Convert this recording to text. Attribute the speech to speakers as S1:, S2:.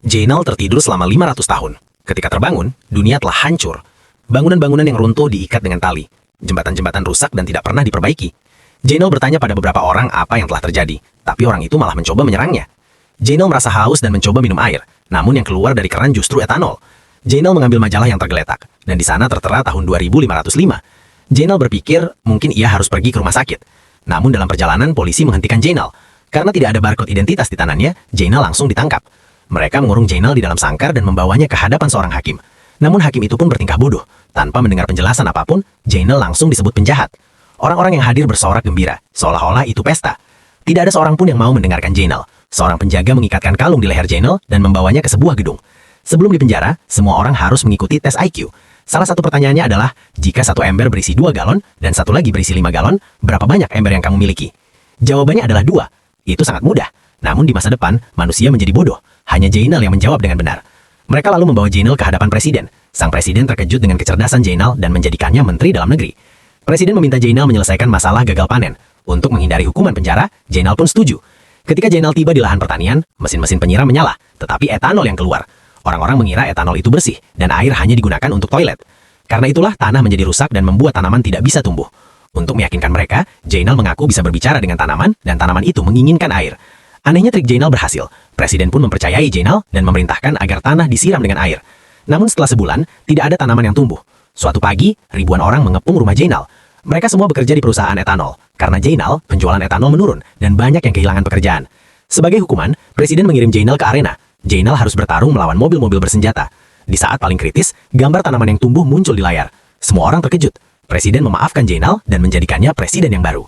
S1: Jainal tertidur selama 500 tahun. Ketika terbangun, dunia telah hancur. Bangunan-bangunan yang runtuh diikat dengan tali. Jembatan-jembatan rusak dan tidak pernah diperbaiki. Jainal bertanya pada beberapa orang apa yang telah terjadi, tapi orang itu malah mencoba menyerangnya. Jainal merasa haus dan mencoba minum air, namun yang keluar dari keran justru etanol. Jainal mengambil majalah yang tergeletak, dan di sana tertera tahun 2505. Jainal berpikir mungkin ia harus pergi ke rumah sakit. Namun dalam perjalanan polisi menghentikan Jainal. Karena tidak ada barcode identitas di tangannya, Jainal langsung ditangkap. Mereka mengurung Jainal di dalam sangkar dan membawanya ke hadapan seorang hakim. Namun hakim itu pun bertingkah bodoh. Tanpa mendengar penjelasan apapun, Jainal langsung disebut penjahat. Orang-orang yang hadir bersorak gembira, seolah-olah itu pesta. Tidak ada seorang pun yang mau mendengarkan Jainal. Seorang penjaga mengikatkan kalung di leher Jainal dan membawanya ke sebuah gedung. Sebelum dipenjara, semua orang harus mengikuti tes IQ. Salah satu pertanyaannya adalah, jika satu ember berisi 2 galon dan satu lagi berisi 5 galon, berapa banyak ember yang kamu miliki? Jawabannya adalah 2. Itu sangat mudah. Namun di masa depan, manusia menjadi bodoh. Hanya Jainal yang menjawab dengan benar. Mereka lalu membawa Jainal ke hadapan presiden. Sang presiden terkejut dengan kecerdasan Jainal dan menjadikannya menteri dalam negeri. Presiden meminta Jainal menyelesaikan masalah gagal panen. Untuk menghindari hukuman penjara, Jainal pun setuju. Ketika Jainal tiba di lahan pertanian, mesin-mesin penyiram menyala, tetapi etanol yang keluar. Orang-orang mengira etanol itu bersih, dan air hanya digunakan untuk toilet. Karena itulah tanah menjadi rusak dan membuat tanaman tidak bisa tumbuh. Untuk meyakinkan mereka, Jainal mengaku bisa berbicara dengan tanaman, dan tanaman itu menginginkan air. Anehnya trik Jainal berhasil. Presiden pun mempercayai Jainal dan memerintahkan agar tanah disiram dengan air. Namun setelah sebulan, tidak ada tanaman yang tumbuh. Suatu pagi, ribuan orang mengepung rumah Jainal. Mereka semua bekerja di perusahaan etanol. Karena Jainal, penjualan etanol menurun, dan banyak yang kehilangan pekerjaan. Sebagai hukuman, Presiden mengirim Jainal ke arena. Jainal harus bertarung melawan mobil-mobil bersenjata. Di saat paling kritis, gambar tanaman yang tumbuh muncul di layar. Semua orang terkejut. Presiden memaafkan Jainal dan menjadikannya presiden yang baru.